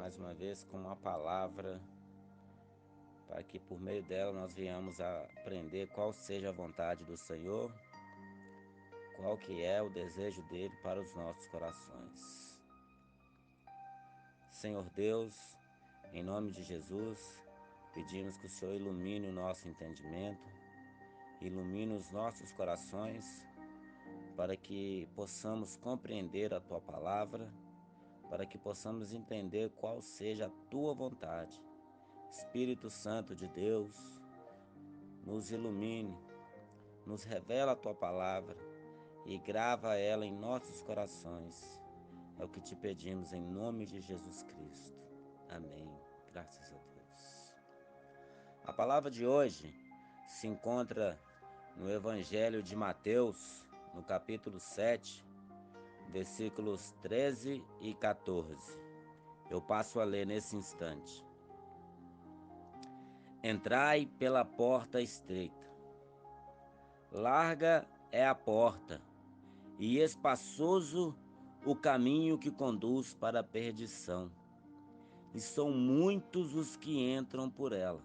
mais uma vez com uma palavra para que por meio dela nós venhamos a aprender qual seja a vontade do Senhor, qual que é o desejo dele para os nossos corações. Senhor Deus, em nome de Jesus, pedimos que o Senhor ilumine o nosso entendimento, ilumine os nossos corações, para que possamos compreender a Tua palavra, para que possamos entender qual seja a Tua vontade. Espírito Santo de Deus, nos ilumine, nos revela a Tua palavra e grava ela em nossos corações. É o que te pedimos em nome de Jesus Cristo. Amém. Graças a Deus. A palavra de hoje se encontra no Evangelho de Mateus, no capítulo 7, versículos 13 e 14. Eu passo a ler nesse instante. Entrai pela porta estreita. Larga é a porta, e espaçoso o caminho que conduz para a perdição, e são muitos os que entram por ela.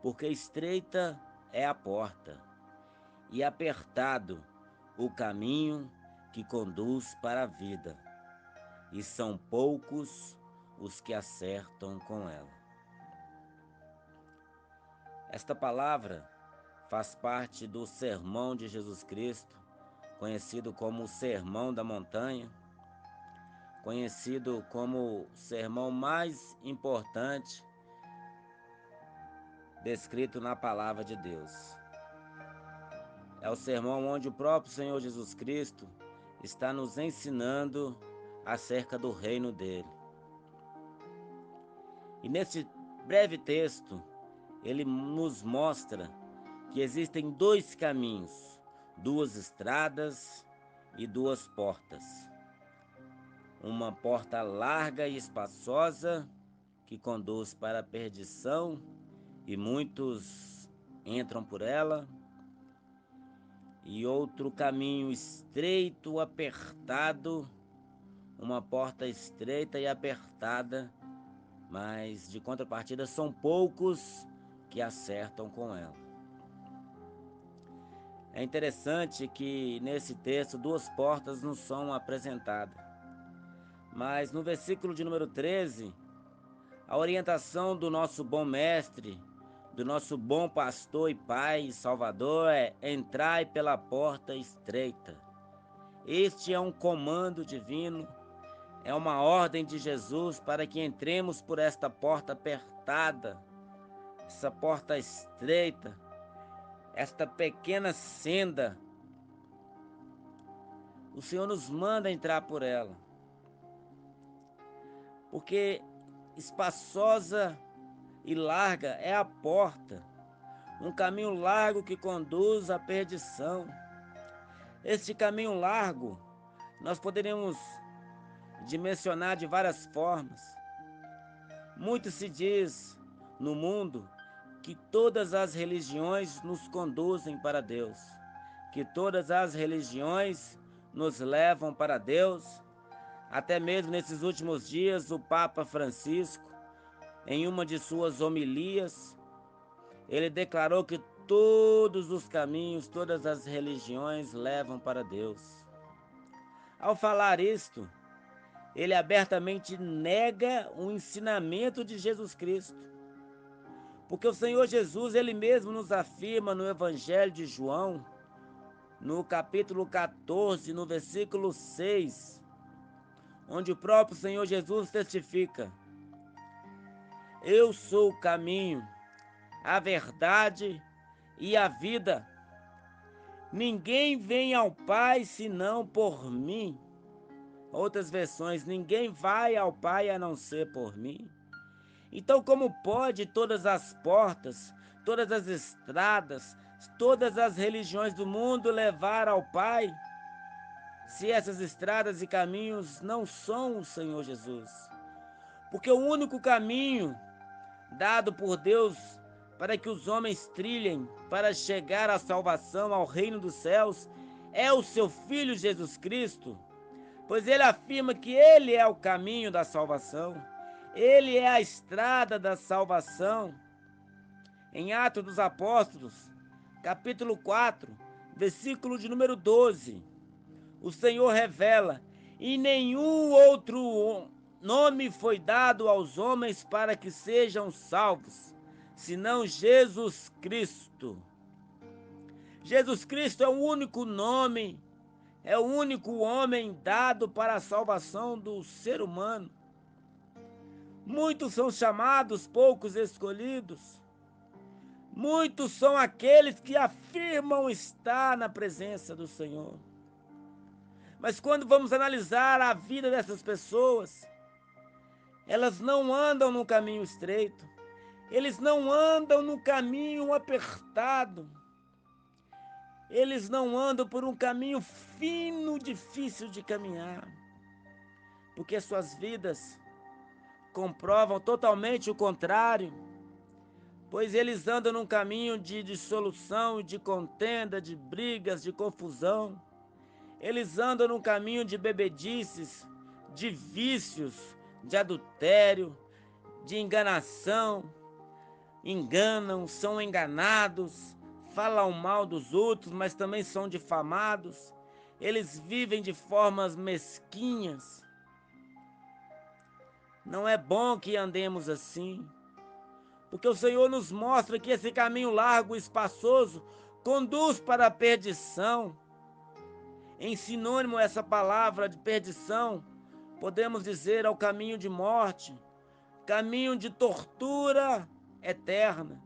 Porque estreita é a porta, e apertado o caminho que conduz para a vida, e são poucos os que acertam com ela. Esta palavra faz parte do sermão de Jesus Cristo, conhecido como o Sermão da Montanha, conhecido como o sermão mais importante descrito na palavra de Deus. É o sermão onde o próprio Senhor Jesus Cristo está nos ensinando acerca do reino dele. E nesse breve texto, ele nos mostra que existem dois caminhos, duas estradas e duas portas. Uma porta larga e espaçosa que conduz para a perdição e muitos entram por ela, e outro caminho estreito, apertado, uma porta estreita e apertada, mas de contrapartida são poucos que acertam com ela. É interessante que nesse texto duas portas nos são apresentadas, mas no versículo de número 13, a orientação do nosso bom mestre, do nosso bom pastor e pai e salvador é: entrai pela porta estreita. Este é um comando divino, é uma ordem de Jesus para que entremos por esta porta apertada, essa porta estreita, esta pequena senda. O Senhor nos manda entrar por ela, porque espaçosa e larga é a porta, um caminho largo que conduz à perdição. Este caminho largo nós poderíamos dimensionar de várias formas. Muito se diz no mundo que todas as religiões nos conduzem para Deus, que todas as religiões nos levam para Deus. Até mesmo nesses últimos dias, o Papa Francisco, em uma de suas homilias, ele declarou que todos os caminhos, todas as religiões levam para Deus. Ao falar isto, ele abertamente nega o ensinamento de Jesus Cristo. Porque o Senhor Jesus, ele mesmo nos afirma no Evangelho de João, no capítulo 14, no versículo 6, onde o próprio Senhor Jesus testifica: eu sou o caminho, a verdade e a vida. Ninguém vem ao Pai senão por mim. Outras versões: ninguém vai ao Pai a não ser por mim. Então, como pode todas as portas, todas as estradas, todas as religiões do mundo levar ao Pai, se essas estradas e caminhos não são o Senhor Jesus? Porque o único caminho dado por Deus para que os homens trilhem para chegar à salvação, ao reino dos céus, é o seu Filho Jesus Cristo. pois ele afirma que ele é o caminho da salvação, ele é a estrada da salvação. Em Atos dos Apóstolos, capítulo 4, versículo de número 12, o Senhor revela: e nenhum outro nome foi dado aos homens para que sejam salvos, senão Jesus Cristo. Jesus Cristo é o único nome, é o único homem dado para a salvação do ser humano. Muitos são chamados, poucos escolhidos. Muitos são aqueles que afirmam estar na presença do Senhor. Mas quando vamos analisar a vida dessas pessoas, elas não andam no caminho estreito. Eles não andam no caminho apertado. Eles não andam por um caminho fino, difícil de caminhar. Porque suas vidas comprovam totalmente o contrário. Pois eles andam num caminho de dissolução, de contenda, de brigas, de confusão. Eles andam num caminho de bebedices, de vícios, de adultério, de enganação. Enganam, são enganados, falam mal dos outros, mas também são difamados. Eles vivem de formas mesquinhas. Não é bom que andemos assim, porque o Senhor nos mostra que esse caminho largo e espaçoso conduz para a perdição. Em sinônimo essa palavra de perdição, podemos dizer ao caminho de morte, caminho de tortura eterna,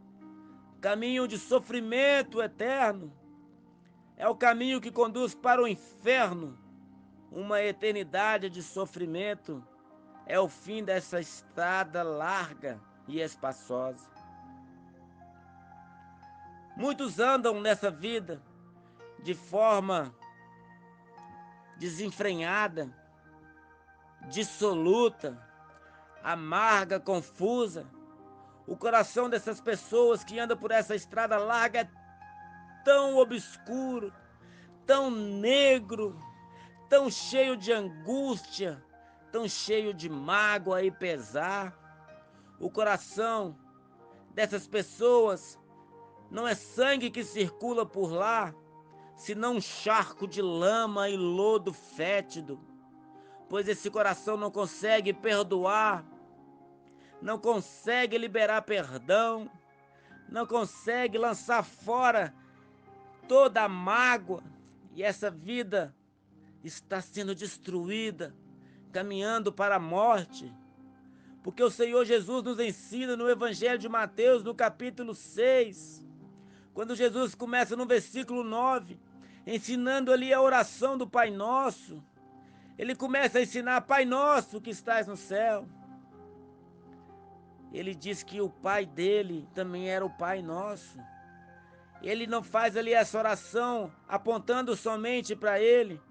caminho de sofrimento eterno. É o caminho que conduz para o inferno, uma eternidade de sofrimento. É o fim dessa estrada larga e espaçosa. Muitos andam nessa vida de forma desenfreada, dissoluta, amarga, confusa. O coração dessas pessoas que andam por essa estrada larga é tão obscuro, tão negro, tão cheio de angústia, tão cheio de mágoa e pesar. O coração dessas pessoas não é sangue que circula por lá, senão um charco de lama e lodo fétido, pois esse coração não consegue perdoar, não consegue liberar perdão, não consegue lançar fora toda a mágoa, e essa vida está sendo destruída, caminhando para a morte. Porque o Senhor Jesus nos ensina no Evangelho de Mateus, no capítulo 6, quando Jesus começa no versículo 9, ensinando ali a oração do Pai Nosso. Ele começa a ensinar: Pai Nosso que estás no céu. Ele diz que o pai dele também era o Pai Nosso. Ele não faz ali essa oração apontando somente para ele,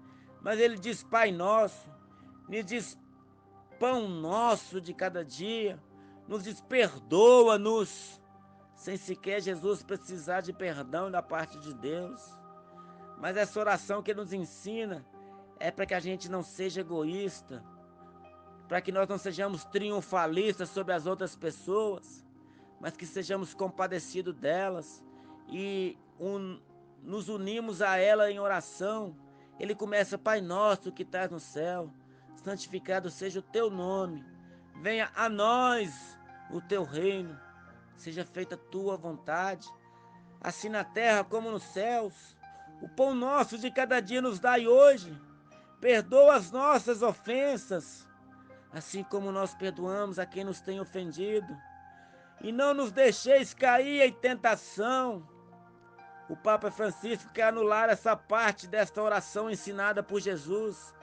mas ele diz: Pai Nosso, me diz: Pão nosso de cada dia, nos diz: perdoa-nos, sem sequer Jesus precisar de perdão da parte de Deus. Mas essa oração que ele nos ensina é para que a gente não seja egoísta, para que nós não sejamos triunfalistas sobre as outras pessoas, mas que sejamos compadecidos delas e nos unimos a ela em oração. Ele começa: Pai nosso que estás no céu, santificado seja o teu nome, venha a nós o teu reino, seja feita a tua vontade, assim na terra como nos céus. O pão nosso de cada dia nos dai hoje, perdoa as nossas ofensas, assim como nós perdoamos a quem nos tem ofendido, e não nos deixeis cair em tentação. O Papa Francisco quer anular essa parte desta oração ensinada por Jesus,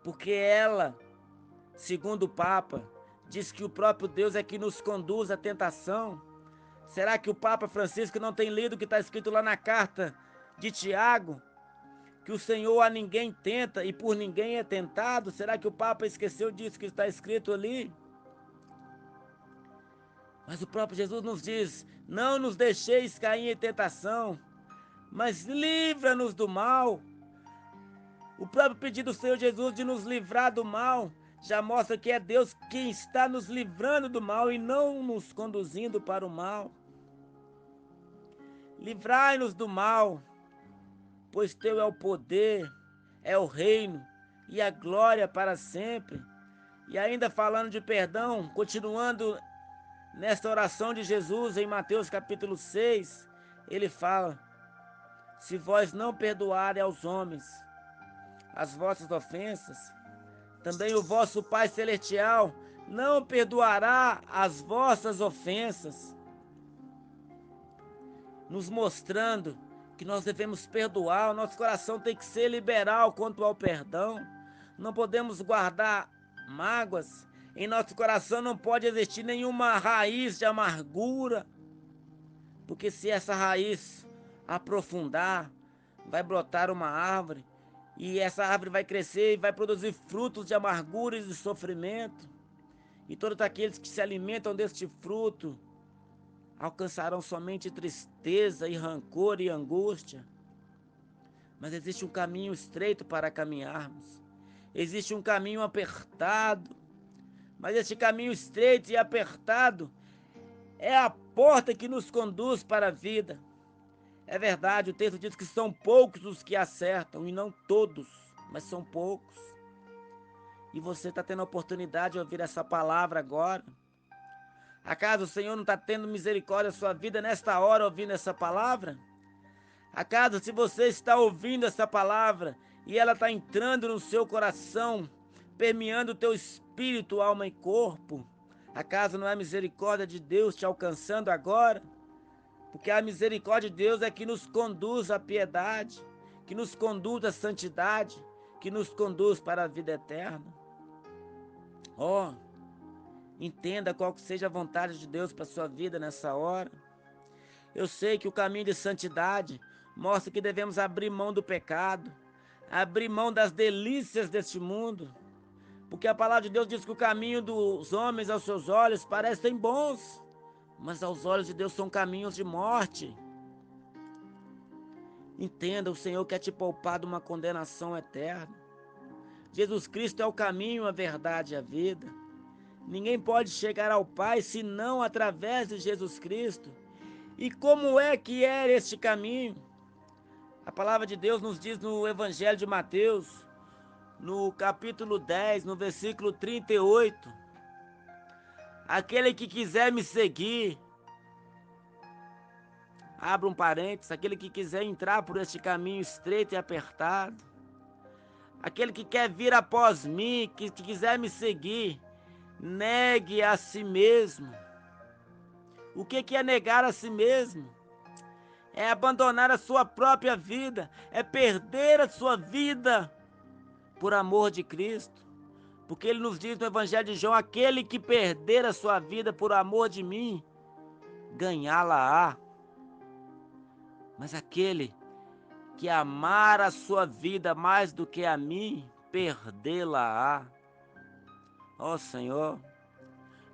porque ela, segundo o Papa, diz que o próprio Deus é que nos conduz à tentação. Será que o Papa Francisco não tem lido o que está escrito lá na carta de Tiago? Que o Senhor a ninguém tenta e por ninguém é tentado? Será que o Papa esqueceu disso que está escrito ali? Mas o próprio Jesus nos diz: não nos deixeis cair em tentação, mas livra-nos do mal. O próprio pedido do Senhor Jesus de nos livrar do mal já mostra que é Deus quem está nos livrando do mal e não nos conduzindo para o mal. Livrai-nos do mal, pois teu é o poder, é o reino e a glória para sempre. E ainda falando de perdão, continuando nesta oração de Jesus em Mateus capítulo 6, ele fala: se vós não perdoarem aos homens as vossas ofensas, também o vosso Pai Celestial não perdoará as vossas ofensas, nos mostrando que nós devemos perdoar. O nosso coração tem que ser liberal quanto ao perdão. Não podemos guardar mágoas. Em nosso coração não pode existir nenhuma raiz de amargura, porque se essa raiz aprofundar, vai brotar uma árvore, e essa árvore vai crescer e vai produzir frutos de amargura e de sofrimento. E todos aqueles que se alimentam deste fruto alcançarão somente tristeza e rancor e angústia. Mas existe um caminho estreito para caminharmos. Existe um caminho apertado. Mas este caminho estreito e apertado é a porta que nos conduz para a vida. É verdade, o texto diz que são poucos os que acertam, e não todos, mas são poucos. E você está tendo a oportunidade de ouvir essa palavra agora. Acaso o Senhor não está tendo misericórdia da sua vida nesta hora ouvindo essa palavra? Acaso se você está ouvindo essa palavra e ela está entrando no seu coração, permeando o teu espírito, alma e corpo, acaso não é a misericórdia de Deus te alcançando agora? Porque a misericórdia de Deus é que nos conduz à piedade, que nos conduz à santidade, que nos conduz para a vida eterna. Oh, entenda qual que seja a vontade de Deus para a sua vida nessa hora. Eu sei que o caminho de santidade mostra que devemos abrir mão do pecado, abrir mão das delícias deste mundo, porque a palavra de Deus diz que o caminho dos homens aos seus olhos parecem bons, mas aos olhos de Deus são caminhos de morte. Entenda, o Senhor quer te poupar de uma condenação eterna. Jesus Cristo é o caminho, a verdade e a vida. Ninguém pode chegar ao Pai senão através de Jesus Cristo. E como é que é este caminho? A palavra de Deus nos diz no Evangelho de Mateus, no capítulo 10, no versículo 38. Aquele que quiser me seguir, abra um parênteses, aquele que quiser entrar por este caminho estreito e apertado, aquele que quer vir após mim, que quiser me seguir, negue a si mesmo. O que é negar a si mesmo? É abandonar a sua própria vida, é perder a sua vida por amor de Cristo. Porque ele nos diz no Evangelho de João: aquele que perder a sua vida por amor de mim, ganhá-la-á. Mas aquele que amar a sua vida mais do que a mim, perdê-la-á. Ó Senhor,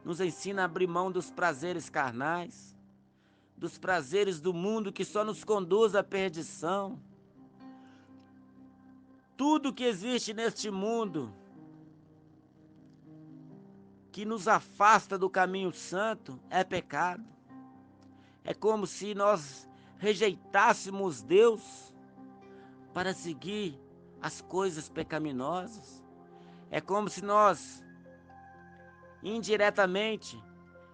nos ensina a abrir mão dos prazeres carnais, dos prazeres do mundo que só nos conduz à perdição. Tudo que existe neste mundo que nos afasta do caminho santo é pecado. É como se nós rejeitássemos Deus para seguir as coisas pecaminosas. É como se nós, indiretamente,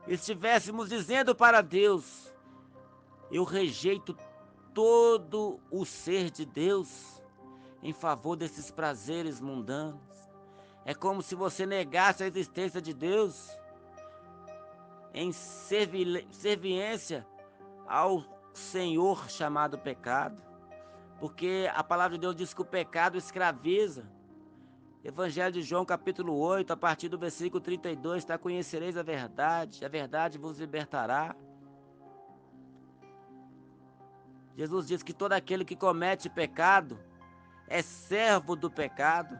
estivéssemos dizendo para Deus: eu rejeito todo o ser de Deus em favor desses prazeres mundanos. É como se você negasse a existência de Deus em serviência ao Senhor chamado pecado. Porque a palavra de Deus diz que o pecado escraviza. Evangelho de João capítulo 8, a partir do versículo 32, está: conhecereis a verdade vos libertará. Jesus diz que todo aquele que comete pecado é servo do pecado.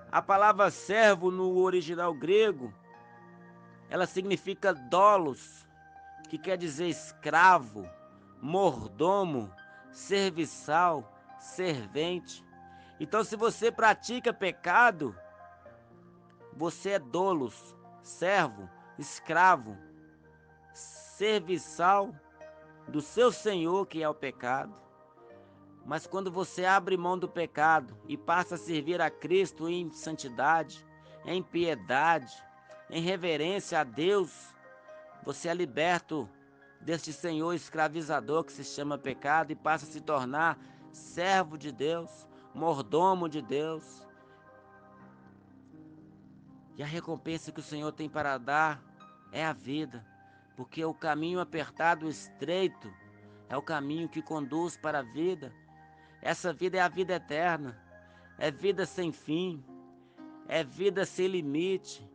A palavra servo no original grego, ela significa dolos, que quer dizer escravo, mordomo, serviçal, servente. Então, se você pratica pecado, você é doulos, servo, escravo, serviçal do seu Senhor, que é o pecado. Mas quando você abre mão do pecado e passa a servir a Cristo em santidade, em piedade, em reverência a Deus, você é liberto deste senhor escravizador que se chama pecado e passa a se tornar servo de Deus, mordomo de Deus. E a recompensa que o Senhor tem para dar é a vida, porque o caminho apertado, estreito, é o caminho que conduz para a vida. Essa vida é a vida eterna, é vida sem fim, é vida sem limite,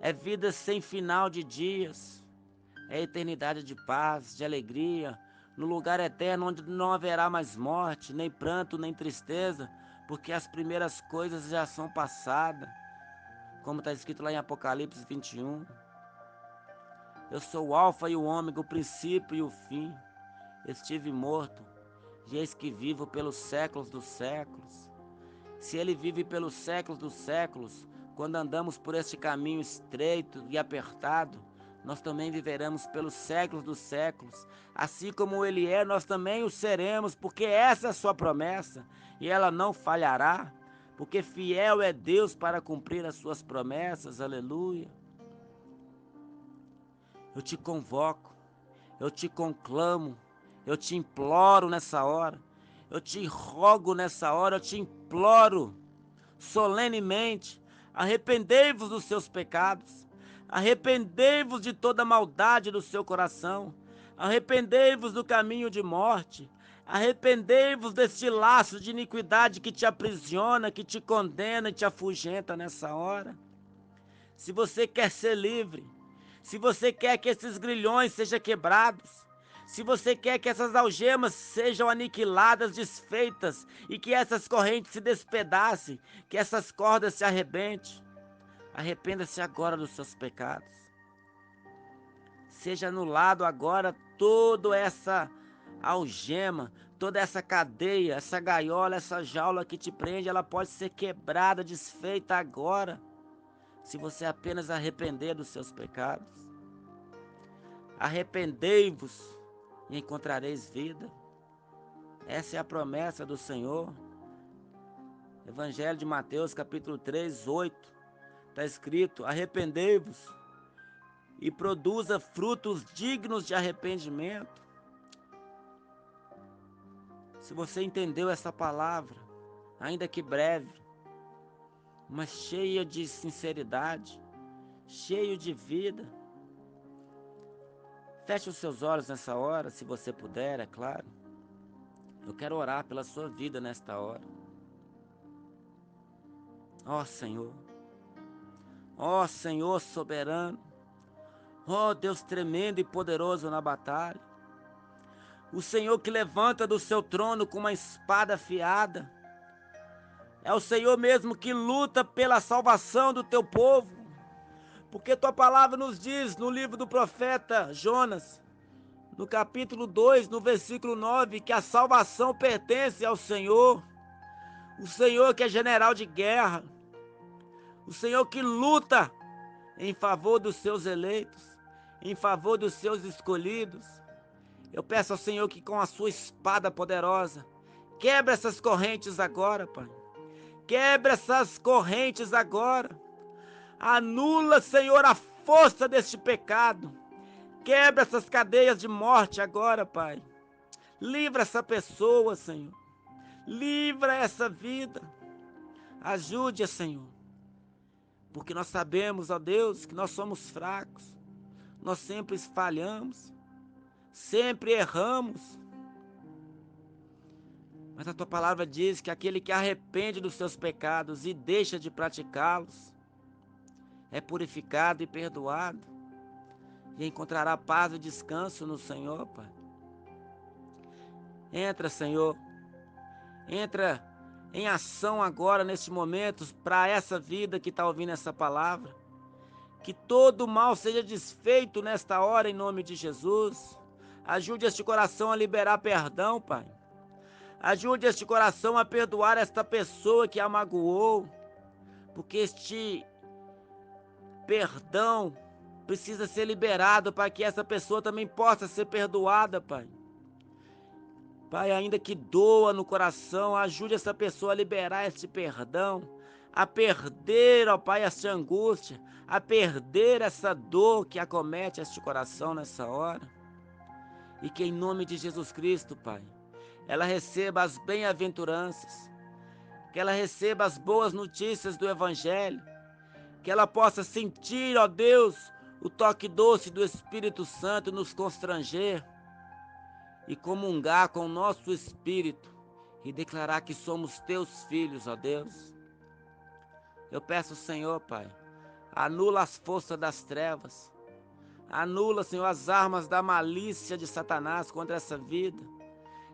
é vida sem final de dias, é eternidade de paz, de alegria, no lugar eterno onde não haverá mais morte, nem pranto, nem tristeza, porque as primeiras coisas já são passadas, como está escrito lá em Apocalipse 21. Eu sou o alfa e o ômega, o princípio e o fim. Estive morto, e eis que vivo pelos séculos dos séculos. Se ele vive pelos séculos dos séculos, quando andamos por este caminho estreito e apertado, nós também viveremos pelos séculos dos séculos. Assim como ele é, nós também o seremos, porque essa é a sua promessa, e ela não falhará, porque fiel é Deus para cumprir as suas promessas. Aleluia. Eu te convoco, eu te conclamo, eu te imploro nessa hora, eu te rogo nessa hora, eu te imploro solenemente: arrependei-vos dos seus pecados, arrependei-vos de toda maldade do seu coração, arrependei-vos do caminho de morte, arrependei-vos deste laço de iniquidade que te aprisiona, que te condena e te afugenta nessa hora. Se você quer ser livre, se você quer que esses grilhões sejam quebrados, se você quer que essas algemas sejam aniquiladas, desfeitas, e que essas correntes se despedacem, que essas cordas se arrebentem, arrependa-se agora dos seus pecados. Seja anulado agora toda essa algema, toda essa cadeia, essa gaiola, essa jaula que te prende, ela pode ser quebrada, desfeita agora, se você apenas arrepender dos seus pecados. Arrependei-vos e encontrareis vida. Essa é a promessa do Senhor. Evangelho de Mateus, capítulo 3, 8. Está escrito: arrependei-vos e produza frutos dignos de arrependimento. Se você entendeu essa palavra, ainda que breve, mas cheia de sinceridade, cheio de vida, feche os seus olhos nessa hora, se você puder, é claro. Eu quero orar pela sua vida nesta hora. Ó Senhor, ó Senhor soberano, ó Deus tremendo e poderoso na batalha, o Senhor que levanta do seu trono com uma espada afiada, é o Senhor mesmo que luta pela salvação do teu povo, porque tua palavra nos diz no livro do profeta Jonas, no capítulo 2, no versículo 9, que a salvação pertence ao Senhor, o Senhor que é general de guerra, o Senhor que luta em favor dos seus eleitos, em favor dos seus escolhidos. Eu peço ao Senhor que com a sua espada poderosa, quebra essas correntes agora, Pai. Quebra essas correntes agora. Anula, Senhor, a força deste pecado. Quebra essas cadeias de morte agora, Pai. Livra essa pessoa, Senhor. Livra essa vida. Ajude-a, Senhor. Porque nós sabemos, ó Deus, que nós somos fracos. Nós sempre falhamos. Sempre erramos. Mas a tua palavra diz que aquele que arrepende dos seus pecados e deixa de praticá-los é purificado e perdoado e encontrará paz e descanso no Senhor, Pai. Entra, Senhor. Entra em ação agora, neste momento, para essa vida que está ouvindo essa palavra. Que todo mal seja desfeito nesta hora, em nome de Jesus. Ajude este coração a liberar perdão, Pai. Ajude este coração a perdoar esta pessoa que a magoou, porque este perdão precisa ser liberado para que essa pessoa também possa ser perdoada, Pai. Pai, ainda que doa no coração, ajude essa pessoa a liberar este perdão, a perder, ó Pai, essa angústia, a perder essa dor que acomete este coração nessa hora. E que em nome de Jesus Cristo, Pai, ela receba as bem-aventuranças, que ela receba as boas notícias do Evangelho, que ela possa sentir, ó Deus, o toque doce do Espírito Santo nos constranger e comungar com o nosso espírito e declarar que somos teus filhos, ó Deus. Eu peço, Senhor, Pai, anula as forças das trevas, anula, Senhor, as armas da malícia de Satanás contra essa vida.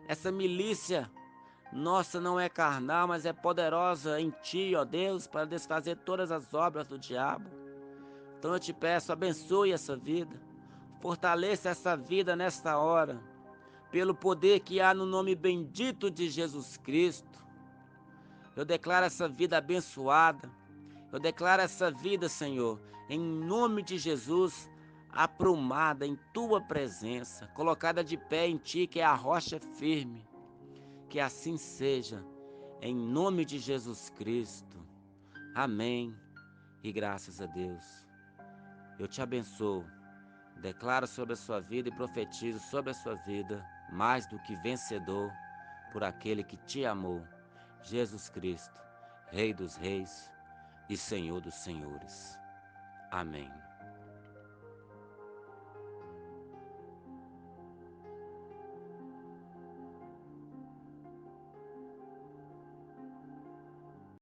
Essa milícia nossa não é carnal, mas é poderosa em Ti, ó Deus, para desfazer todas as obras do diabo. Então eu te peço, abençoe essa vida, fortaleça essa vida nesta hora, pelo poder que há no nome bendito de Jesus Cristo. Eu declaro essa vida abençoada, eu declaro essa vida, Senhor, em nome de Jesus, aprumada em Tua presença, colocada de pé em Ti, que é a rocha firme. Que assim seja, em nome de Jesus Cristo. Amém e graças a Deus. Eu te abençoo, declaro sobre a sua vida e profetizo sobre a sua vida, mais do que vencedor, por aquele que te amou, Jesus Cristo, Rei dos Reis e Senhor dos Senhores. Amém.